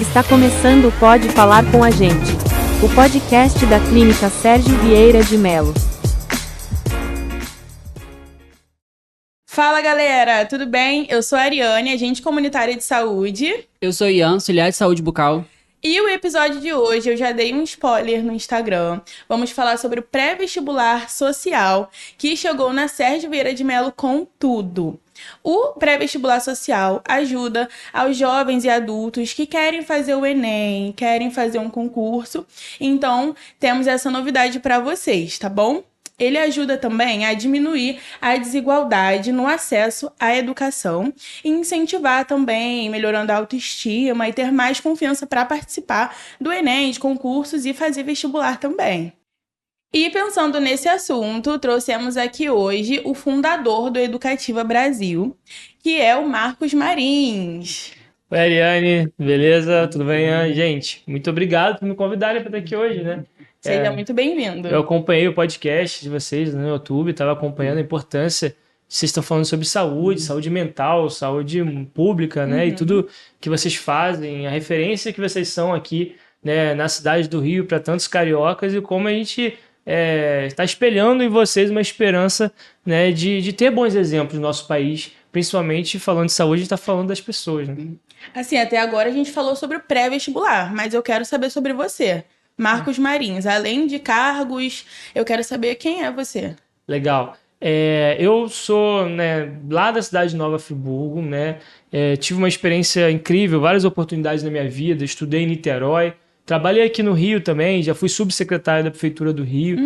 Está começando o Pode Falar com a Gente, o podcast da Clínica Sérgio Vieira de Mello. Fala galera, tudo bem? Eu sou a Ariane, agente comunitária de saúde. Eu sou Ian, auxiliar de saúde bucal. E o episódio de hoje, eu já dei um spoiler no Instagram. Vamos falar sobre o pré-vestibular social, que chegou na Sérgio Vieira de Mello com tudo. O pré-vestibular social ajuda aos jovens e adultos que querem fazer o Enem, querem fazer um concurso. Então, temos essa novidade para vocês, tá bom? Ele ajuda também a diminuir a desigualdade no acesso à educação e incentivar também, melhorando a autoestima e ter mais confiança para participar do Enem, de concursos e fazer vestibular também. E pensando nesse assunto, trouxemos aqui hoje o fundador do Educativa Brasil, que é o Marcos Marins. Oi, Ariane, beleza? Tudo bem? Gente, muito obrigado por me convidarem para estar aqui hoje, né? Seja muito bem-vindo. Eu acompanhei o podcast de vocês no YouTube, estava acompanhando a importância. Vocês estão falando sobre saúde, saúde mental, saúde pública, né? E tudo que vocês fazem, a referência que vocês são aqui, né, na cidade do Rio para tantos cariocas e como a gente está espelhando em vocês uma esperança, né, de ter bons exemplos no nosso país, principalmente falando de saúde, a gente está falando das pessoas, né? Assim, até agora a gente falou sobre o pré-vestibular, mas eu quero saber sobre você. Marcos Marins, além de cargos, eu quero saber quem é você. Legal. Eu sou, né, lá da cidade de Nova Friburgo, né? Tive uma experiência incrível, várias oportunidades na minha vida, estudei em Niterói, trabalhei aqui no Rio também, já fui subsecretário da Prefeitura do Rio.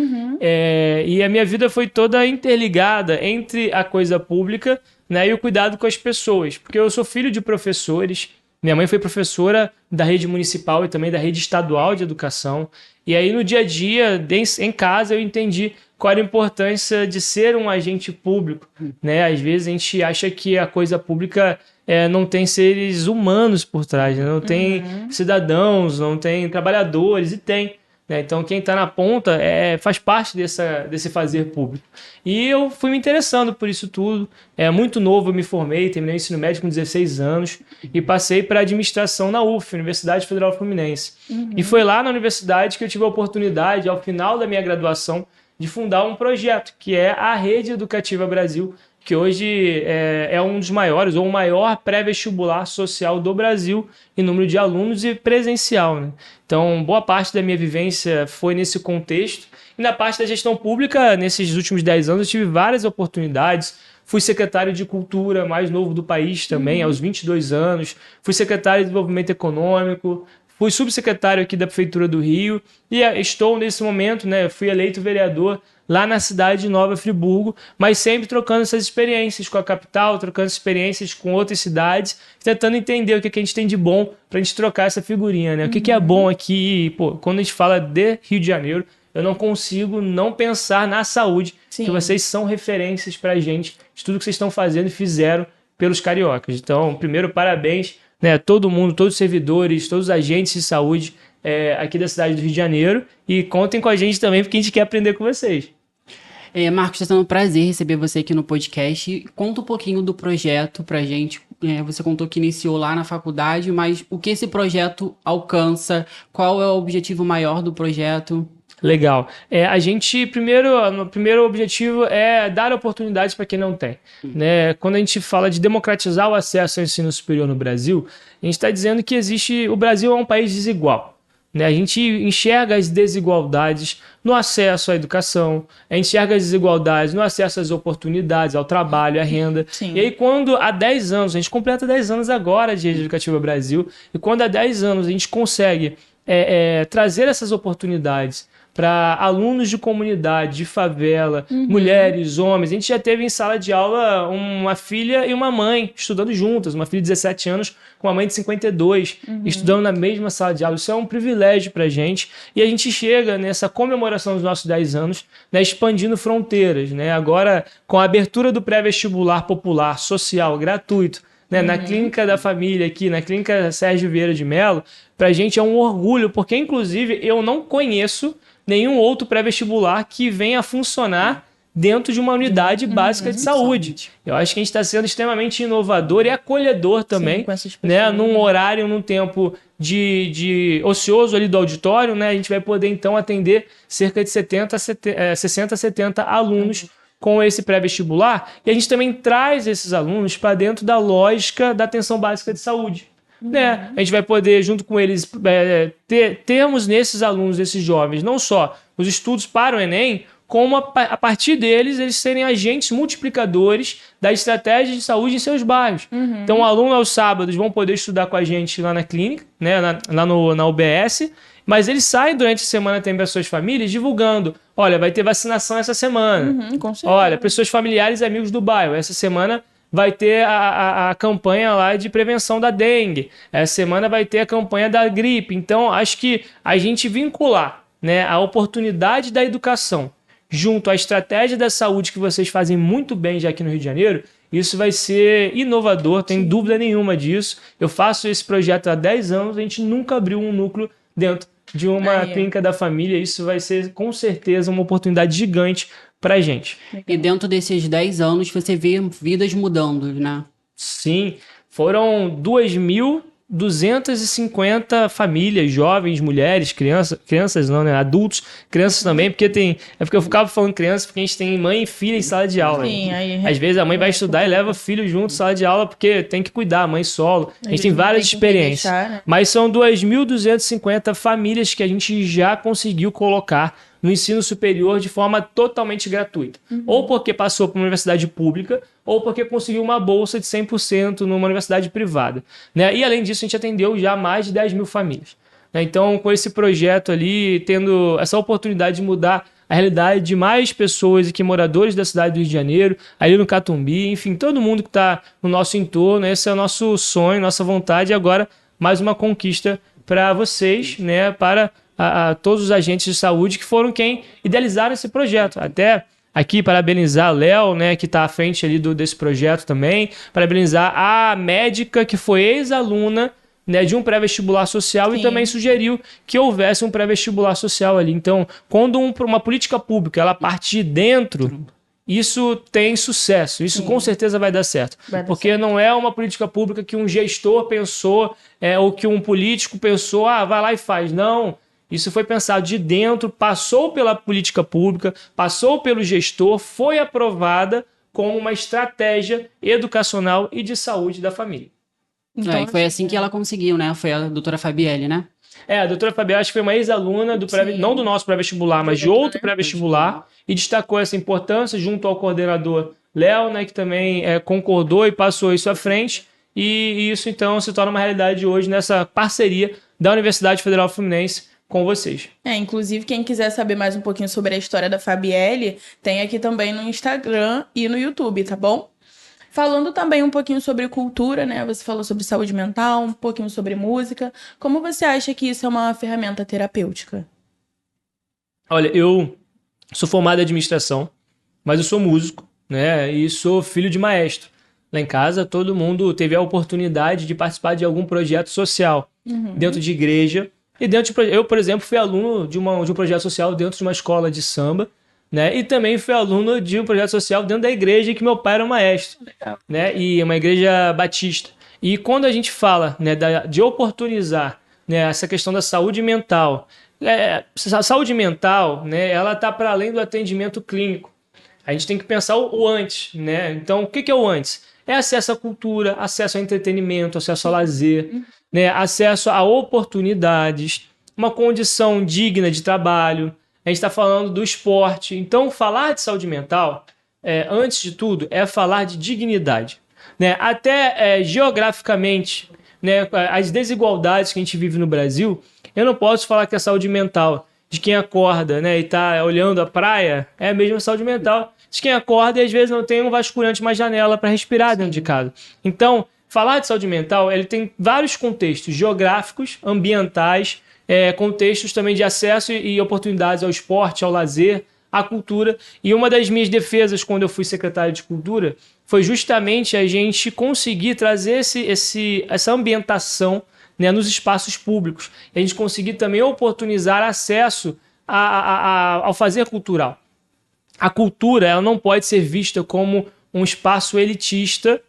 E a minha vida foi toda interligada entre a coisa pública, né, e o cuidado com as pessoas, porque eu sou filho de professores. Minha mãe foi professora da rede municipal e também da rede estadual de educação. E aí, no dia a dia, em casa, eu entendi qual era a importância de ser um agente público, né? Às vezes a gente acha que a coisa pública não tem seres humanos por trás, né? Não tem cidadãos, não tem trabalhadores, e tem. Então, quem está na ponta faz parte desse fazer público. E eu fui me interessando por isso tudo. Muito novo, eu me formei, terminei o ensino médio com 16 anos e passei para administração na UF, Universidade Federal Fluminense. E foi lá na universidade que eu tive a oportunidade, ao final da minha graduação, de fundar um projeto, que é a Rede Educativa Brasil, que hoje é um dos maiores, ou o maior pré-vestibular social do Brasil em número de alunos e presencial, né? Então, boa parte da minha vivência foi nesse contexto. E na parte da gestão pública, nesses últimos 10 anos, eu tive várias oportunidades. Fui secretário de Cultura mais novo do país também, aos 22 anos. Fui secretário de Desenvolvimento Econômico. Fui subsecretário aqui da Prefeitura do Rio. E estou nesse momento, né? Fui eleito vereador lá na cidade de Nova Friburgo, mas sempre trocando essas experiências com a capital, trocando experiências com outras cidades, tentando entender o que a gente tem de bom para a gente trocar essa figurinha, né? O que é bom aqui, quando a gente fala de Rio de Janeiro, eu não consigo não pensar na saúde, que vocês são referências para a gente, de tudo que vocês estão fazendo e fizeram pelos cariocas. Então, primeiro, parabéns, né, todo mundo, todos os servidores, todos os agentes de saúde aqui da cidade do Rio de Janeiro, e contem com a gente também, porque a gente quer aprender com vocês. Marcos, está sendo um prazer receber você aqui no podcast. Conta um pouquinho do projeto pra gente. Você contou que iniciou lá na faculdade, mas o que esse projeto alcança? Qual é o objetivo maior do projeto? Legal. A gente, o primeiro objetivo é dar oportunidades para quem não tem, né? Quando a gente fala de democratizar o acesso ao ensino superior no Brasil, a gente está dizendo que o Brasil é um país desigual, né? A gente enxerga as desigualdades no acesso à educação, a gente enxerga as desigualdades no acesso às oportunidades, ao trabalho, à renda. Sim. E aí, quando há 10 anos, a gente completa 10 anos agora de Rede Educativa Brasil, e quando há 10 anos a gente consegue trazer essas oportunidades para alunos de comunidade, de favela, mulheres, homens. A gente já teve em sala de aula uma filha e uma mãe estudando juntas, uma filha de 17 anos com uma mãe de 52, estudando na mesma sala de aula. Isso é um privilégio para a gente. E a gente chega nessa comemoração dos nossos 10 anos, né, expandindo fronteiras, né? Agora, com a abertura do pré-vestibular popular, social, gratuito, né, na Clínica da Família aqui, na Clínica Sérgio Vieira de Mello, para a gente é um orgulho, porque, inclusive, eu não conheço nenhum outro pré-vestibular que venha a funcionar dentro de uma unidade básica de saúde. Eu acho que a gente está sendo extremamente inovador e acolhedor também, Sim, com essas né? pessoas. Num horário, num tempo de ocioso ali do auditório, né? A gente vai poder, então, atender cerca de 60 a 70 alunos com esse pré-vestibular. E a gente também traz esses alunos para dentro da lógica da atenção básica de saúde. Né? A gente vai poder, junto com eles, termos nesses alunos, esses jovens, não só os estudos para o Enem, como a partir deles, eles serem agentes multiplicadores da estratégia de saúde em seus bairros. Então, o aluno aos sábados vão poder estudar com a gente lá na clínica, né? na UBS, mas eles saem durante a semana também para suas famílias divulgando, olha, vai ter vacinação essa semana. Com certeza. Olha, para seus familiares e amigos do bairro, essa semana vai ter a campanha lá de prevenção da dengue. Essa semana vai ter a campanha da gripe. Então, acho que a gente vincular, né, a oportunidade da educação junto à estratégia da saúde que vocês fazem muito bem já aqui no Rio de Janeiro, isso vai ser inovador, tem dúvida nenhuma disso. Eu faço esse projeto há 10 anos, a gente nunca abriu um núcleo dentro de uma clínica da família. Isso vai ser, com certeza, uma oportunidade gigante pra gente. E dentro desses 10 anos, você vê vidas mudando, né? Sim, foram 2.250 famílias, jovens, mulheres, crianças não, né? Adultos, crianças também, porque porque eu ficava falando crianças, porque a gente tem mãe e filha em sala de aula. Sim, aí... Às vezes a mãe vai estudar e leva o filho junto em sala de aula, porque tem que cuidar, mãe solo. A gente tem várias experiências. Deixar, né? Mas são 2.250 famílias que a gente já conseguiu colocar no ensino superior de forma totalmente gratuita. Ou porque passou por uma universidade pública, ou porque conseguiu uma bolsa de 100% numa universidade privada. Né? E além disso, a gente atendeu já mais de 10 mil famílias. Né? Então, com esse projeto ali, tendo essa oportunidade de mudar a realidade de mais pessoas e que moradores da cidade do Rio de Janeiro, ali no Catumbi, enfim, todo mundo que está no nosso entorno, esse é o nosso sonho, nossa vontade, e agora mais uma conquista para vocês, né, para a todos os agentes de saúde que foram quem idealizaram esse projeto. Até aqui parabenizar o Léo, né, que está à frente ali desse projeto também, parabenizar a médica que foi ex-aluna, né, de um pré-vestibular social. Sim. E também sugeriu que houvesse um pré-vestibular social ali. Então, quando uma política pública ela partir dentro, isso tem sucesso. Isso com certeza vai dar certo. Porque não é uma política pública que um gestor pensou, ou que um político pensou, vai lá e faz. Não. Isso foi pensado de dentro, passou pela política pública, passou pelo gestor, foi aprovada como uma estratégia educacional e de saúde da família. Então, e foi assim que ela conseguiu, né? Foi a doutora Fabielle, né? A doutora Fabielle, acho que foi uma ex-aluna, não do nosso pré-vestibular, mas de outro pré-vestibular, e destacou essa importância junto ao coordenador Léo, né, que também concordou e passou isso à frente, e isso então se torna uma realidade hoje nessa parceria da Universidade Federal Fluminense com vocês. Inclusive, quem quiser saber mais um pouquinho sobre a história da Fabielle, tem aqui também no Instagram e no YouTube, tá bom? Falando também um pouquinho sobre cultura, né? Você falou sobre saúde mental, um pouquinho sobre música. Como você acha que isso é uma ferramenta terapêutica? Olha, eu sou formado em administração, mas eu sou músico, né? E sou filho de maestro. Lá em casa, todo mundo teve a oportunidade de participar de algum projeto social dentro de igreja. E eu, por exemplo, fui aluno de um projeto social dentro de uma escola de samba, né? E também fui aluno de um projeto social dentro da igreja que meu pai era maestro, né? E uma igreja batista. E quando a gente fala, né, de oportunizar, né, essa questão da saúde mental, a saúde mental, né, ela está para além do atendimento clínico. A gente tem que pensar o antes, né? Então, o que é o antes? É acesso à cultura, acesso ao entretenimento, acesso ao lazer, né? Acesso a oportunidades, uma condição digna de trabalho. A gente está falando do esporte. Então, falar de saúde mental, antes de tudo, é falar de dignidade. Né? Até geograficamente, né, as desigualdades que a gente vive no Brasil, eu não posso falar que a saúde mental de quem acorda, né, e está olhando a praia é a mesma saúde mental de quem acorda e às vezes não tem um vasculhante, uma janela para respirar dentro de casa. Então, falar de saúde mental, ele tem vários contextos geográficos, ambientais, contextos também de acesso e oportunidades ao esporte, ao lazer, à cultura. E uma das minhas defesas quando eu fui secretário de Cultura foi justamente a gente conseguir trazer essa ambientação, né, nos espaços públicos. E a gente conseguir também oportunizar acesso ao fazer cultural. a cultura ela não pode ser vista como um espaço elitista,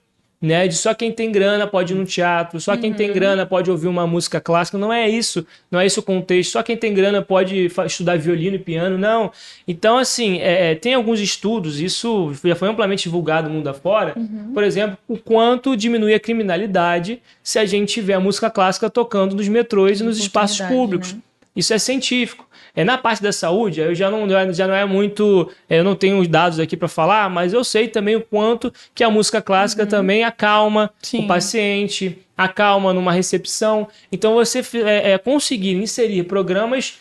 né, de só quem tem grana pode ir no teatro, só quem tem grana pode ouvir uma música clássica. Não é isso, não é esse o contexto. Só quem tem grana pode estudar violino e piano, não. Então, assim, tem alguns estudos, isso já foi amplamente divulgado mundo afora, por exemplo, o quanto diminui a criminalidade se a gente tiver a música clássica tocando nos metrôs e nos espaços públicos. Né? Isso é científico. Na parte da saúde, eu já não é muito... Eu não tenho os dados aqui para falar, mas eu sei também o quanto que a música clássica também acalma o paciente, acalma numa recepção. Então, você conseguir inserir programas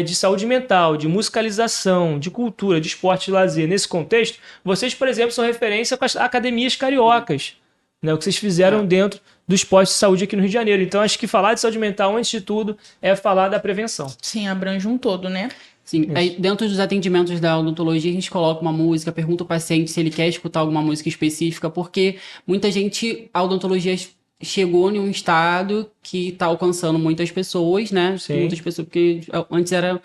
de saúde mental, de musicalização, de cultura, de esporte e lazer nesse contexto, vocês, por exemplo, são referência com as academias cariocas, né, o que vocês fizeram dentro dos postos de saúde aqui no Rio de Janeiro. Então, acho que falar de saúde mental, antes de tudo, é falar da prevenção. Sim, abrange um todo, né? Sim, aí, dentro dos atendimentos da odontologia, a gente coloca uma música, pergunta ao paciente se ele quer escutar alguma música específica, porque muita gente, a odontologia chegou em um estado que está alcançando muitas pessoas, né? Sim. Muitas pessoas, porque antes era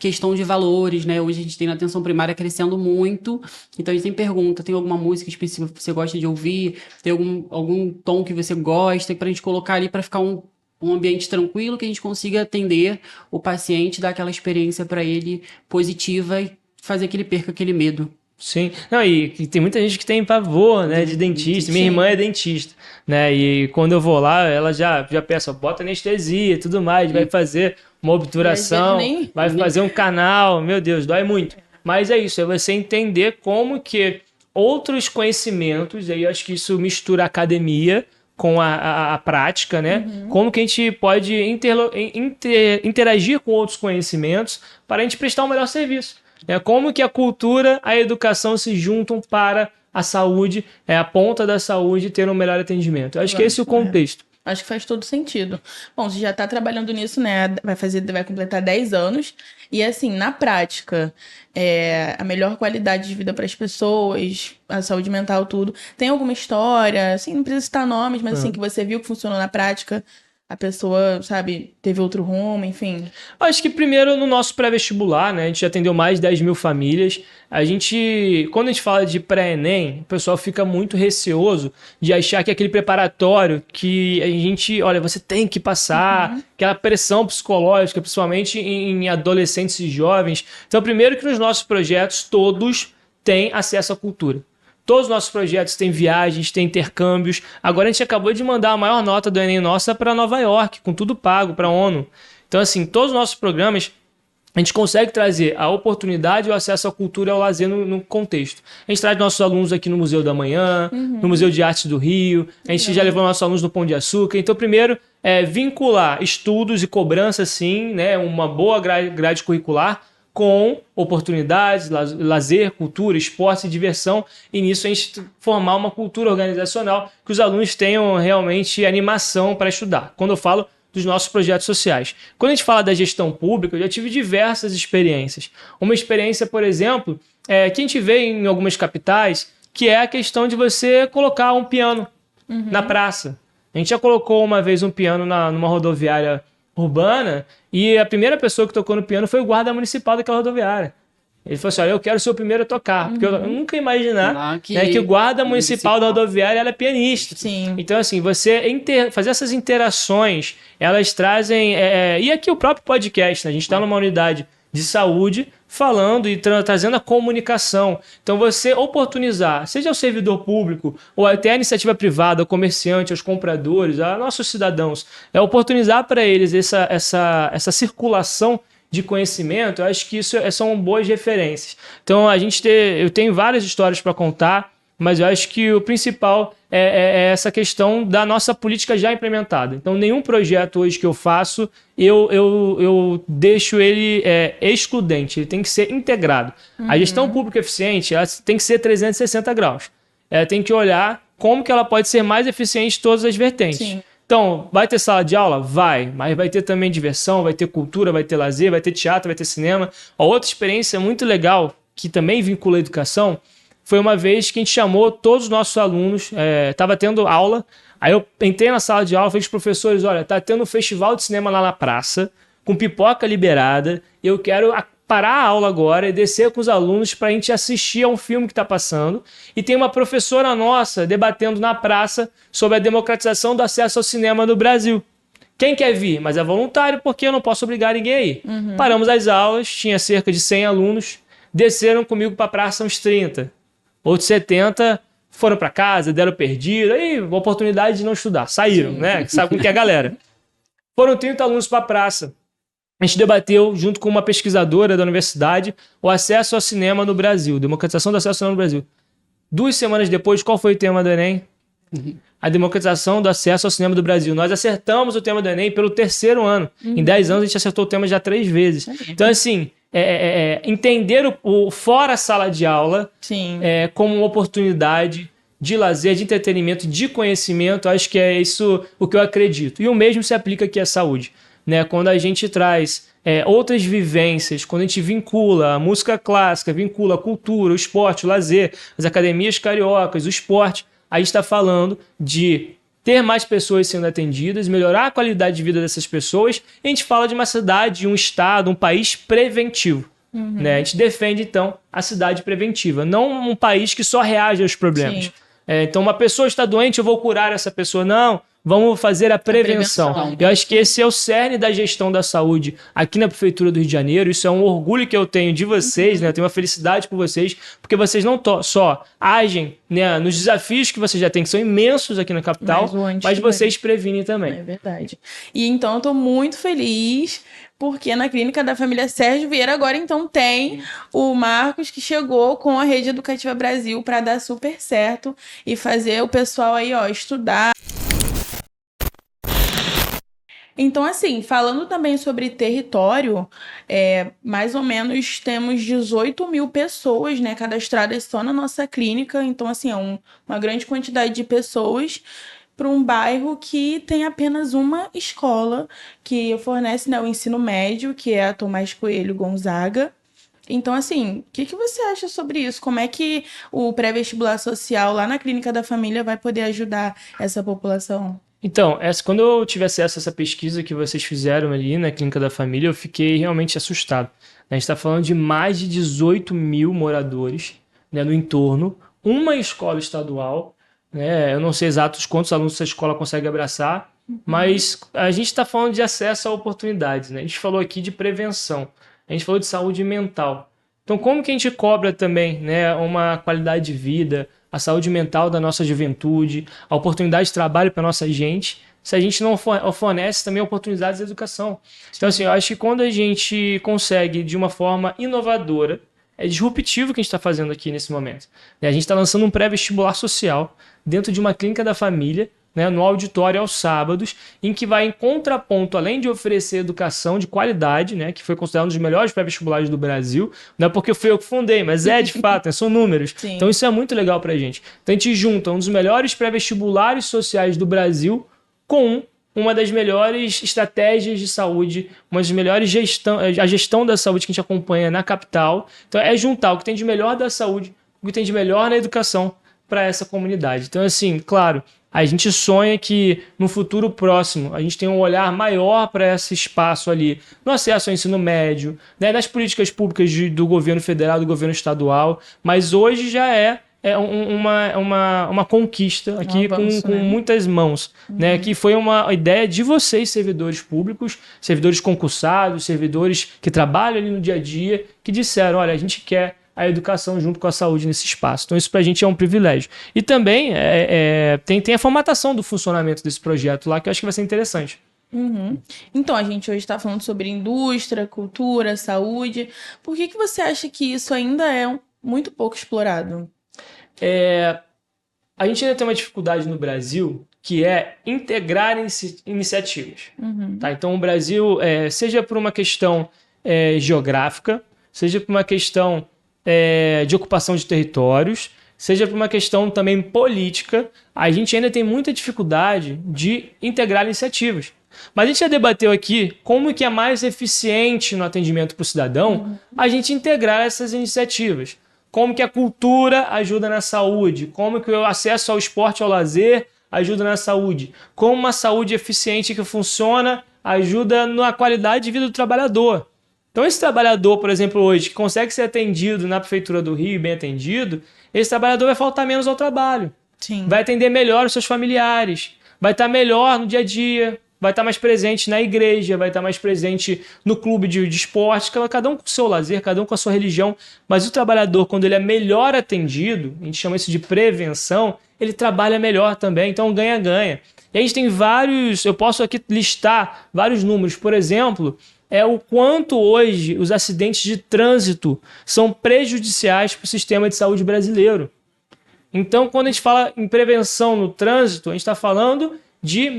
questão de valores, né? Hoje a gente tem na atenção primária crescendo muito. Então a gente tem pergunta, tem alguma música específica que você gosta de ouvir? Tem algum tom que você gosta? Pra gente colocar ali para ficar um ambiente tranquilo, que a gente consiga atender o paciente, dar aquela experiência para ele positiva e fazer que ele perca aquele medo. Sim, não, e tem muita gente que tem pavor, né, de dentista. Minha irmã é dentista, né, e quando eu vou lá, ela já pensa, bota anestesia e tudo mais, vai fazer uma obturação, vai fazer um canal, meu Deus, dói muito. Mas é isso, é você entender como que outros conhecimentos, aí eu acho que isso mistura a academia com a prática, né, como que a gente pode interagir com outros conhecimentos para a gente prestar um melhor serviço. Como que a cultura, a educação se juntam para a saúde, a ponta da saúde ter um melhor atendimento. Eu acho que esse é o contexto. Acho que faz todo sentido. Bom, você já está trabalhando nisso, né? Vai completar 10 anos. E assim, na prática, a melhor qualidade de vida para as pessoas, a saúde mental, tudo. Tem alguma história, assim, não precisa citar nomes, mas assim, que você viu que funcionou na prática, a pessoa, sabe, teve outro rumo, enfim. Acho que primeiro no nosso pré-vestibular, né? A gente já atendeu mais de 10 mil famílias. Quando a gente fala de pré-ENEM, o pessoal fica muito receoso de achar que é aquele preparatório que a gente, olha, você tem que passar, aquela pressão psicológica, principalmente em adolescentes e jovens. Então, primeiro que nos nossos projetos todos têm acesso à cultura. Todos os nossos projetos têm viagens, têm intercâmbios. Agora a gente acabou de mandar a maior nota do Enem nossa para Nova York, com tudo pago, para a ONU. Então, assim, todos os nossos programas, a gente consegue trazer a oportunidade e o acesso à cultura e ao lazer no contexto. A gente traz nossos alunos aqui no Museu da Manhã, no Museu de Artes do Rio, a gente já levou nossos alunos no Pão de Açúcar. Então, primeiro, vincular estudos e cobrança, sim, né, uma boa grade curricular, com oportunidades, lazer, cultura, esporte e diversão, e nisso a gente formar uma cultura organizacional que os alunos tenham realmente animação para estudar. Quando eu falo dos nossos projetos sociais. Quando a gente fala da gestão pública, eu já tive diversas experiências. Uma experiência, por exemplo, que a gente vê em algumas capitais, que é a questão de você colocar um piano na praça. A gente já colocou uma vez um piano numa rodoviária urbana, e a primeira pessoa que tocou no piano foi o guarda municipal daquela rodoviária. Ele falou assim, olha, eu quero ser o primeiro a tocar, porque eu nunca ia imaginar que o guarda municipal da rodoviária ela é pianista. Sim. Então, assim, você fazer essas interações, elas trazem... E aqui o próprio podcast, né? A gente está numa unidade de saúde falando e trazendo a comunicação. Então, você oportunizar, seja o servidor público ou até a iniciativa privada, o comerciante, os compradores, a nossos cidadãos, oportunizar para eles essa circulação de conhecimento. Eu acho que isso são boas referências. Então, eu tenho várias histórias para contar, mas eu acho que o principal é essa questão da nossa política já implementada. Então, nenhum projeto hoje que eu faço, eu deixo ele excludente, ele tem que ser integrado. A gestão pública eficiente ela tem que ser 360 graus. Ela tem que olhar como que ela pode ser mais eficiente em todas as vertentes. Sim. Então, vai ter sala de aula? Vai, mas vai ter também diversão, vai ter cultura, vai ter lazer, vai ter teatro, vai ter cinema. A outra experiência muito legal, que também vincula a educação, foi uma vez que a gente chamou todos os nossos alunos, estava tendo aula, aí eu entrei na sala de aula e falei para os professores, olha, tá tendo um festival de cinema lá na praça, com pipoca liberada, eu quero parar a aula agora e descer com os alunos para a gente assistir a um filme que está passando. E tem uma professora nossa debatendo na praça sobre a democratização do acesso ao cinema no Brasil. Quem quer vir? Mas é voluntário, porque eu não posso obrigar ninguém a ir. Paramos as aulas, tinha cerca de 100 alunos, desceram comigo para a praça uns 30. Outros 70 foram para casa, deram perdido, aí oportunidade de não estudar, saíram, né? Sabe como que é a galera. Foram 30 alunos para a praça. A gente debateu, junto com uma pesquisadora da universidade, o acesso ao cinema no Brasil, democratização do acesso ao cinema no Brasil. 2 semanas depois, qual foi o tema do Enem? A democratização do acesso ao cinema do Brasil. Nós acertamos o tema do Enem pelo 3º ano. Em 10 anos, a gente acertou o tema já 3 vezes. Então, assim, entender o fora sala de aula como uma oportunidade de lazer, de entretenimento, de conhecimento, acho que é isso o que eu acredito. E o mesmo se aplica aqui à saúde. Né? Quando a gente traz outras vivências, quando a gente vincula a música clássica, vincula a cultura, o esporte, o lazer, as academias cariocas, o esporte, a gente está falando de ter mais pessoas sendo atendidas, melhorar a qualidade de vida dessas pessoas, e a gente fala de uma cidade, um estado, um país preventivo. Né? A gente defende, então, a cidade preventiva, não um país que só reage aos problemas. Então, uma pessoa está doente, eu vou curar essa pessoa. Não, vamos fazer a prevenção. Eu acho que esse é o cerne da gestão da saúde aqui na Prefeitura do Rio de Janeiro. Isso é um orgulho que eu tenho de vocês, né? Eu tenho uma felicidade por vocês, porque vocês não só agem, né, nos desafios que vocês já têm, que são imensos aqui na capital, mas vocês previnem também. É verdade. E então eu tô muito feliz, porque na Clínica da Família Sérgio Vieira agora então tem o Marcos, que chegou com a Rede Educativa Brasil para dar super certo e fazer o pessoal aí, ó, estudar. Então, assim, falando também sobre território, mais ou menos temos 18 mil pessoas, né, cadastradas só na nossa clínica. Então, assim, é uma grande quantidade de pessoas para um bairro que tem apenas uma escola que fornece, né, o ensino médio, que é a Tomás Coelho Gonzaga. Então, assim, o que você acha sobre isso? Como é que o pré-vestibular social lá na Clínica da Família vai poder ajudar essa população? Então, quando eu tive acesso a essa pesquisa que vocês fizeram ali na Clínica da Família, eu fiquei realmente assustado. A gente está falando de mais de 18 mil moradores, né, no entorno, uma escola estadual, né, eu não sei exatos quantos alunos essa escola consegue abraçar, mas a gente está falando de acesso a oportunidades. Né? A gente falou aqui de prevenção, a gente falou de saúde mental. Então, como que a gente cobra também, né, uma qualidade de vida, a saúde mental da nossa juventude, a oportunidade de trabalho para a nossa gente, se a gente não fornece também oportunidades de educação? Então, assim, eu acho que quando a gente consegue, de uma forma inovadora, é disruptivo o que a gente está fazendo aqui nesse momento. A gente está lançando um pré-vestibular social dentro de uma clínica da família, né, no auditório aos sábados, em que vai em contraponto, além de oferecer educação de qualidade, né, que foi considerado um dos melhores pré-vestibulares do Brasil, não é porque fui eu que fundei, mas de fato, né, são números. Sim. Então isso é muito legal pra gente. Então a gente junta um dos melhores pré-vestibulares sociais do Brasil com uma das melhores estratégias de saúde, uma das melhores a gestão da saúde que a gente acompanha na capital. Então é juntar o que tem de melhor da saúde, o que tem de melhor na educação para essa comunidade. Então, assim, claro, a gente sonha que no futuro próximo a gente tenha um olhar maior para esse espaço ali, no acesso ao ensino médio, né, nas políticas públicas do governo federal, do governo estadual, mas hoje já é uma conquista aqui com muitas mãos, né, que foi uma ideia de vocês, servidores públicos, servidores concursados, servidores que trabalham ali no dia a dia, que disseram, olha, a gente quer a educação junto com a saúde nesse espaço. Então isso pra gente é um privilégio. E também tem a formatação do funcionamento desse projeto lá, que eu acho que vai ser interessante. Então, a gente hoje está falando sobre indústria, cultura, saúde. Por que você acha que isso ainda é muito pouco explorado? A gente ainda tem uma dificuldade no Brasil, que é integrar iniciativas. Tá? Então o Brasil, seja por uma questão geográfica, seja por uma questão de ocupação de territórios, seja por uma questão também política, a gente ainda tem muita dificuldade de integrar iniciativas. Mas a gente já debateu aqui como que é mais eficiente no atendimento para o cidadão a gente integrar essas iniciativas. Como que a cultura ajuda na saúde, como que o acesso ao esporte e ao lazer ajuda na saúde, como uma saúde eficiente que funciona ajuda na qualidade de vida do trabalhador. Então, esse trabalhador, por exemplo, hoje, que consegue ser atendido na Prefeitura do Rio, bem atendido, esse trabalhador vai faltar menos ao trabalho. Sim. Vai atender melhor os seus familiares, vai estar melhor no dia a dia, vai estar mais presente na igreja, vai estar mais presente no clube de esporte, cada um com o seu lazer, cada um com a sua religião. Mas o trabalhador, quando ele é melhor atendido, a gente chama isso de prevenção, ele trabalha melhor também, então ganha-ganha. E a gente tem vários, eu posso aqui listar vários números, por exemplo, o quanto hoje os acidentes de trânsito são prejudiciais para o sistema de saúde brasileiro. Então, quando a gente fala em prevenção no trânsito, a gente está falando de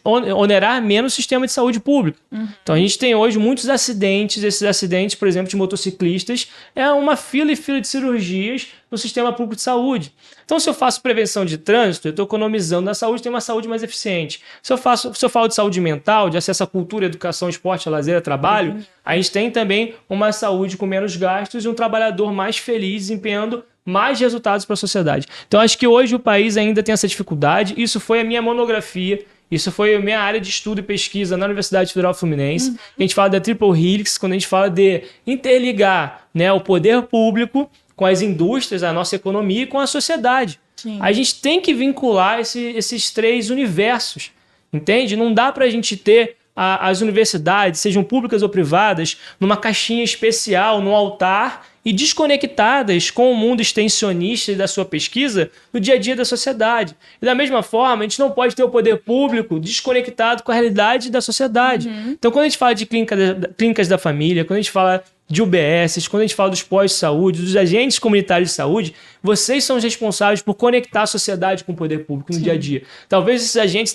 onerar menos o sistema de saúde público. Então, a gente tem hoje muitos acidentes. Esses acidentes, por exemplo, de motociclistas, é uma fila e fila de cirurgias no sistema público de saúde. Então, se eu faço prevenção de trânsito, eu estou economizando na saúde, tenho uma saúde mais eficiente. Se eu falo de saúde mental, de acesso à cultura, educação, esporte, lazer, trabalho, a gente tem também uma saúde com menos gastos e um trabalhador mais feliz, desempenhando mais resultados para a sociedade. Então, acho que hoje o país ainda tem essa dificuldade. Isso foi a minha monografia, isso foi a minha área de estudo e pesquisa na Universidade Federal Fluminense. A gente fala da Triple Helix, quando a gente fala de interligar, né, o poder público com as indústrias, a nossa economia e com a sociedade. Sim. A gente tem que vincular esses três universos, entende? Não dá para a gente ter as universidades, sejam públicas ou privadas, numa caixinha especial, no altar, e desconectadas com o mundo extensionista da sua pesquisa no dia a dia da sociedade. E da mesma forma, a gente não pode ter o poder público desconectado com a realidade da sociedade. Então, quando a gente fala de clínicas da família, quando a gente fala de UBSs, quando a gente fala dos pós-saúde, dos agentes comunitários de saúde, vocês são os responsáveis por conectar a sociedade com o poder público no dia a dia. Talvez esses agentes,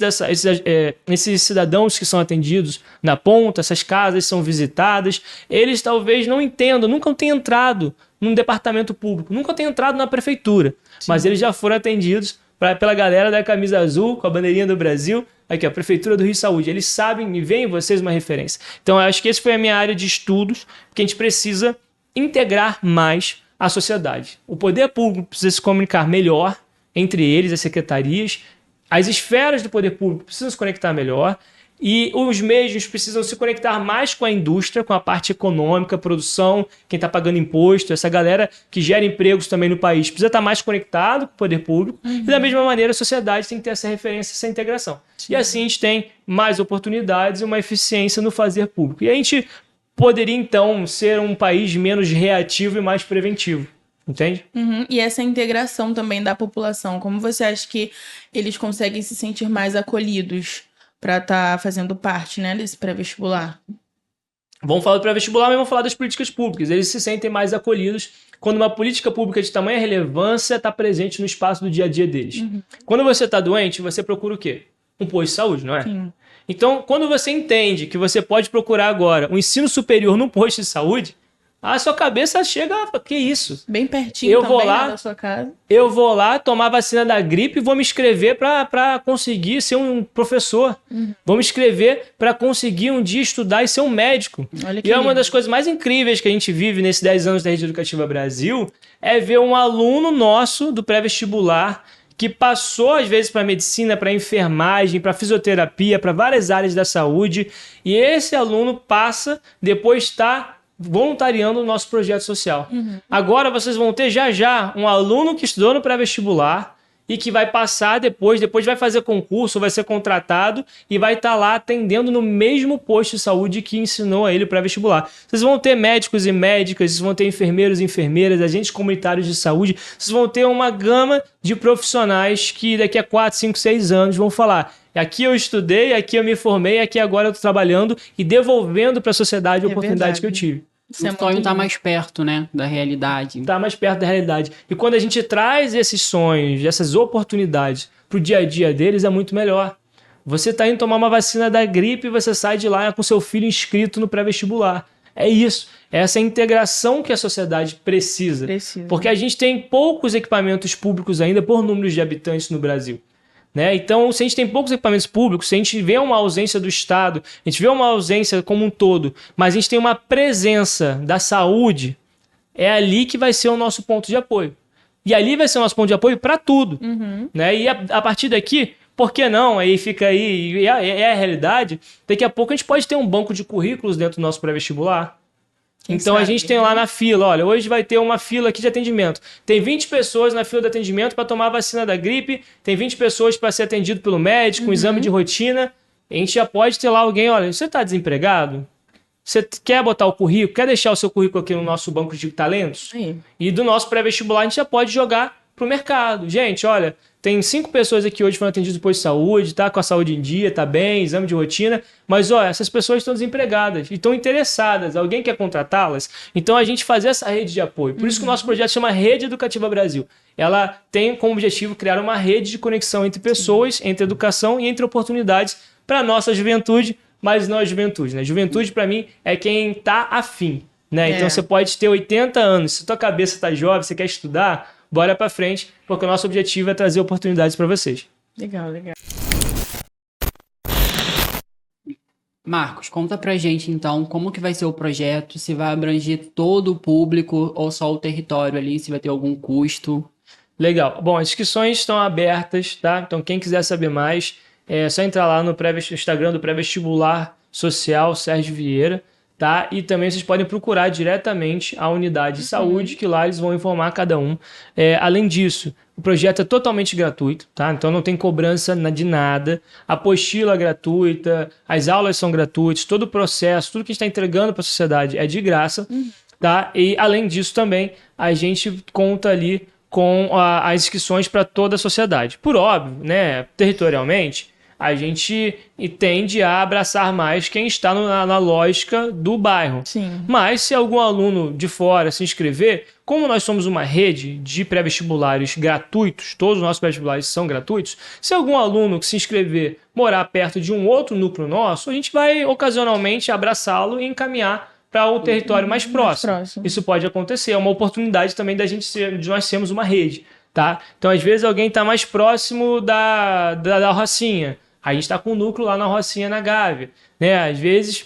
esses cidadãos que são atendidos na ponta, essas casas são visitadas, eles talvez não entendam, nunca tenham entrado num departamento público, nunca tenham entrado na prefeitura, mas eles já foram atendidos pela galera da camisa azul, com a bandeirinha do Brasil, aqui, a Prefeitura do Rio Saúde. Eles sabem e veem em vocês uma referência. Então, eu acho que essa foi a minha área de estudos, porque a gente precisa integrar mais a sociedade. O poder público precisa se comunicar melhor entre eles, as secretarias, as esferas do poder público precisam se conectar melhor, e os mesmos precisam se conectar mais com a indústria, com a parte econômica, produção, quem está pagando imposto, essa galera que gera empregos também no país precisa estar mais conectado com o poder público. E da mesma maneira a sociedade tem que ter essa referência, essa integração. E assim a gente tem mais oportunidades e uma eficiência no fazer público. E a gente poderia então ser um país menos reativo e mais preventivo. Entende? E essa integração também da população, como você acha que eles conseguem se sentir mais acolhidos para estar fazendo parte, né, desse pré-vestibular? Vamos falar do pré-vestibular, mas vamos falar das políticas públicas. Eles se sentem mais acolhidos quando uma política pública de tamanha relevância está presente no espaço do dia a dia deles. Quando você está doente, você procura o quê? Um posto de saúde, não é? Sim. Então, quando você entende que você pode procurar agora um ensino superior num posto de saúde, a sua cabeça chega, que isso? Bem pertinho Eu também, vou lá, né, da sua casa. Eu vou lá tomar vacina da gripe e vou me inscrever para conseguir ser um professor. Vou me inscrever para conseguir um dia estudar e ser um médico. Olha que E é uma lindo. das coisas mais incríveis que a gente vive nesses 10 anos da Rede Educativa Brasil, é ver um aluno nosso do pré-vestibular que passou, às vezes, para medicina, para enfermagem, para fisioterapia, para várias áreas da saúde, e esse aluno passa, depois está voluntariando no nosso projeto social. Agora vocês vão ter já um aluno que estudou no pré-vestibular e que vai passar depois vai fazer concurso, vai ser contratado e vai estar lá atendendo no mesmo posto de saúde que ensinou a ele o pré-vestibular. Vocês vão ter médicos e médicas, vocês vão ter enfermeiros e enfermeiras, agentes comunitários de saúde, vocês vão ter uma gama de profissionais que daqui a 4, 5, 6 anos vão falar: aqui eu estudei, aqui eu me formei, aqui agora eu estou trabalhando e devolvendo para a sociedade a oportunidade que eu tive. Isso é O sonho muito está lindo. mais perto, né, da realidade. Está mais perto da realidade. E quando a gente traz esses sonhos, essas oportunidades para o dia a dia deles, é muito melhor. Você está indo tomar uma vacina da gripe e você sai de lá com seu filho inscrito no pré-vestibular. É isso. É essa integração que a sociedade precisa. Porque a gente tem poucos equipamentos públicos ainda por número de habitantes no Brasil. Né? Então, se a gente tem poucos equipamentos públicos, se a gente vê uma ausência do Estado, a gente vê uma ausência como um todo, mas a gente tem uma presença da saúde, é ali que vai ser o nosso ponto de apoio. E ali vai ser o nosso ponto de apoio para tudo. Né? E a partir daqui, por que não? Aí fica aí, é a realidade. Daqui a pouco a gente pode ter um banco de currículos dentro do nosso pré-vestibular. Então a sabe, gente tem lá na fila, olha, hoje vai ter uma fila aqui de atendimento. Tem 20 pessoas na fila de atendimento para tomar a vacina da gripe, tem 20 pessoas para ser atendido pelo médico, um exame de rotina. A gente já pode ter lá alguém, olha, você está desempregado? Você quer botar o currículo? Quer deixar o seu currículo aqui no nosso banco de talentos? Sim. E do nosso pré-vestibular a gente já pode jogar pro mercado. Gente, olha, tem 5 pessoas aqui hoje que foram atendidas depois de saúde, tá com a saúde em dia, tá bem, exame de rotina, mas ó, essas pessoas estão desempregadas e estão interessadas, alguém quer contratá-las? Então a gente fazer essa rede de apoio. Por isso que o nosso projeto chama Rede Educativa Brasil. Ela tem como objetivo criar uma rede de conexão entre pessoas, entre educação e entre oportunidades para a nossa juventude, mas não a juventude, né? Juventude, para mim, é quem tá afim, né? Então você pode ter 80 anos, se tua cabeça tá jovem, você quer estudar, bora para frente, porque o nosso objetivo é trazer oportunidades para vocês. Legal, legal. Marcos, conta pra gente então como que vai ser o projeto, se vai abranger todo o público ou só o território ali, se vai ter algum custo. Legal. Bom, as inscrições estão abertas, tá? Então quem quiser saber mais, é só entrar lá no Instagram do Pré-Vestibular Social Sérgio Vieira, tá? E também vocês podem procurar diretamente a unidade de saúde, que lá eles vão informar cada um. Além disso, o projeto é totalmente gratuito, tá? Então não tem cobrança de nada. A apostila é gratuita, as aulas são gratuitas, todo o processo, tudo que a gente está entregando para a sociedade é de graça, tá? E além disso também, a gente conta ali com as inscrições para toda a sociedade. Por óbvio, né? Territorialmente, a gente tende a abraçar mais quem está na lógica do bairro. Sim. Mas se algum aluno de fora se inscrever, como nós somos uma rede de pré-vestibulares gratuitos, todos os nossos pré-vestibulares são gratuitos, se algum aluno que se inscrever morar perto de um outro núcleo nosso, a gente vai ocasionalmente abraçá-lo e encaminhar para o território mais próximo. Isso pode acontecer, é uma oportunidade também de nós sermos uma rede. Tá? Então, às vezes, alguém está mais próximo da Rocinha. A gente está com um núcleo lá na Rocinha, na Gávea. Né? Às vezes,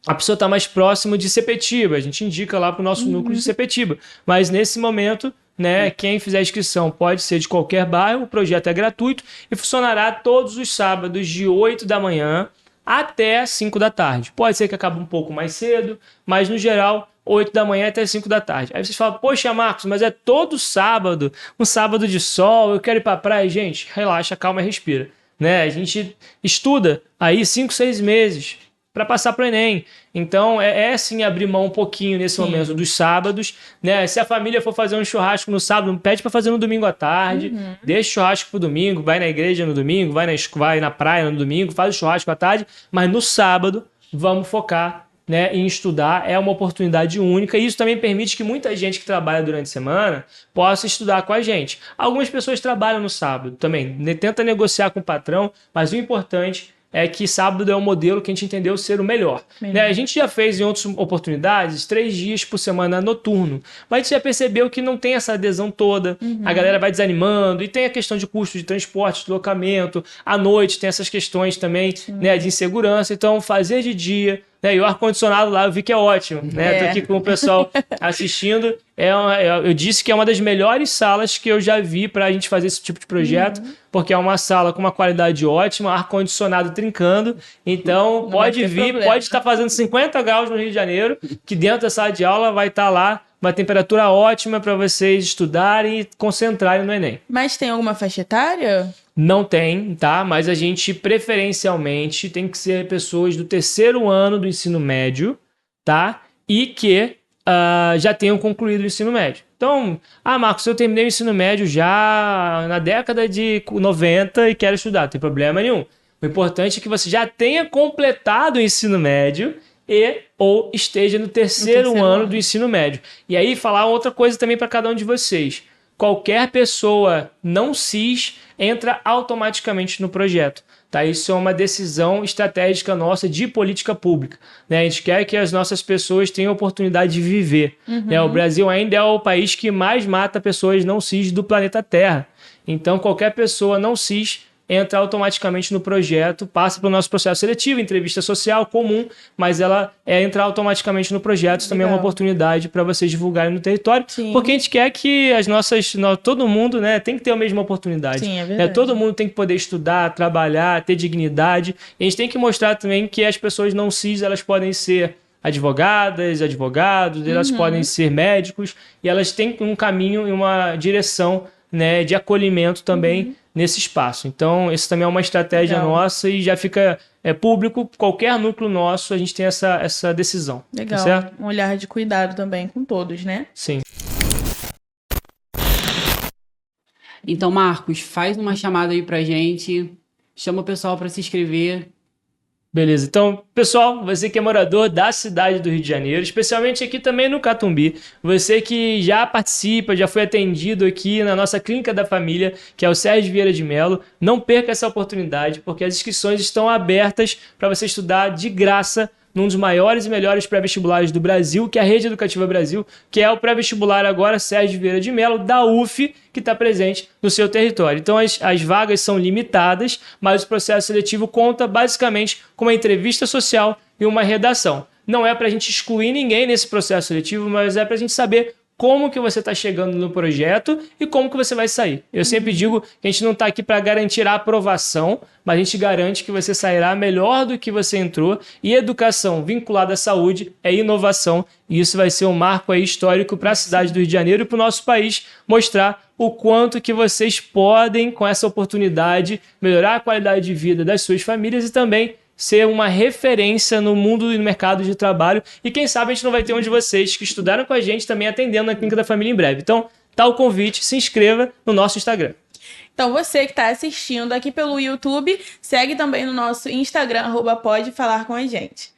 a pessoa está mais próximo de Sepetiba. A gente indica lá para o nosso núcleo de Sepetiba. Mas, nesse momento, né, quem fizer a inscrição pode ser de qualquer bairro. O projeto é gratuito e funcionará todos os sábados de 8 da manhã até 5 da tarde. Pode ser que acabe um pouco mais cedo, mas, no geral, 8 da manhã até 5 da tarde. Aí vocês falam, poxa, Marcos, mas é todo sábado, um sábado de sol, eu quero ir pra praia. Gente, relaxa, calma e respira. Né? A gente estuda aí 5, 6 meses para passar pro Enem. Então, sim abrir mão um pouquinho nesse momento dos sábados. Né? Se a família for fazer um churrasco no sábado, pede para fazer no domingo à tarde. Deixa o churrasco pro domingo, vai na igreja no domingo, vai na praia no domingo, faz o churrasco à tarde. Mas no sábado, vamos focar, né, em estudar. É uma oportunidade única e isso também permite que muita gente que trabalha durante a semana possa estudar com a gente. Algumas pessoas trabalham no sábado também, tenta negociar com o patrão, mas o importante é que sábado é um modelo que a gente entendeu ser o melhor. Né? A gente já fez em outras oportunidades 3 dias por semana noturno, mas a gente já percebeu que não tem essa adesão toda, a galera vai desanimando e tem a questão de custo de transporte, deslocamento, à noite tem essas questões também, né, de insegurança, então fazer de dia, né, e o ar-condicionado lá eu vi que é ótimo, né? Tô aqui com o pessoal assistindo, eu disse que é uma das melhores salas que eu já vi para a gente fazer esse tipo de projeto, porque é uma sala com uma qualidade ótima, ar-condicionado trincando, então pode vir, pode estar fazendo 50 graus no Rio de Janeiro, que dentro da sala de aula vai estar lá uma temperatura ótima para vocês estudarem e concentrarem no Enem. Mas tem alguma faixa etária? Não tem, tá? Mas a gente preferencialmente tem que ser pessoas do 3º ano do ensino médio, tá? E que já tenham concluído o ensino médio. Então, Marcos, eu terminei o ensino médio já na década de 90 e quero estudar, não tem problema nenhum. O importante é que você já tenha completado o ensino médio ou esteja no terceiro ano do ensino médio. E aí, falar outra coisa também para cada um de vocês. Qualquer pessoa não cis entra automaticamente no projeto. Tá? Isso é uma decisão estratégica nossa de política pública. Né? A gente quer que as nossas pessoas tenham oportunidade de viver. Né? O Brasil ainda é o país que mais mata pessoas não cis do planeta Terra. Então, qualquer pessoa não cis entra automaticamente no projeto, passa pelo nosso processo seletivo, entrevista social comum, mas ela entra automaticamente no projeto. Isso também é uma oportunidade para vocês divulgarem no território, porque a gente quer que todo mundo, né, tem que ter a mesma oportunidade. Sim, é né? verdade. Todo mundo tem que poder estudar, trabalhar, ter dignidade. E a gente tem que mostrar também que as pessoas não cis, elas podem ser advogadas, advogados, elas podem ser médicos, e elas têm um caminho e uma direção, né, de acolhimento também nesse espaço. Então, isso também é uma estratégia nossa e já fica público, qualquer núcleo nosso, a gente tem essa decisão. Legal, tá certo? um olhar de cuidado também com todos, né? Sim. Então, Marcos, faz uma chamada aí pra gente, chama o pessoal para se inscrever. Beleza, então, pessoal, você que é morador da cidade do Rio de Janeiro, especialmente aqui também no Catumbi, você que já participa, já foi atendido aqui na nossa Clínica da Família, que é o Sérgio Vieira de Mello, não perca essa oportunidade, porque as inscrições estão abertas para você estudar de graça num dos maiores e melhores pré-vestibulares do Brasil, que é a Rede Educativa Brasil, que é o pré-vestibular agora Sérgio Vieira de Mello, da UF, que está presente no seu território. Então, as vagas são limitadas, mas o processo seletivo conta basicamente com uma entrevista social e uma redação. Não é para a gente excluir ninguém nesse processo seletivo, mas é para a gente saber como que você está chegando no projeto e como que você vai sair. Eu sempre digo que a gente não está aqui para garantir a aprovação, mas a gente garante que você sairá melhor do que você entrou, e educação vinculada à saúde é inovação, e isso vai ser um marco aí histórico para a cidade do Rio de Janeiro e para o nosso país, mostrar o quanto que vocês podem, com essa oportunidade, melhorar a qualidade de vida das suas famílias e também ser uma referência no mundo e no mercado de trabalho. E quem sabe a gente não vai ter um de vocês que estudaram com a gente também atendendo na Clínica da Família em breve. Então, tá o convite, se inscreva no nosso Instagram. Então, você que está assistindo aqui pelo YouTube, segue também no nosso Instagram, @podefalarcomagente.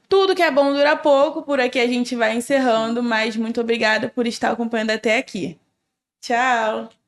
Tudo que é bom dura pouco, por aqui a gente vai encerrando, mas muito obrigada por estar acompanhando até aqui. Tchau!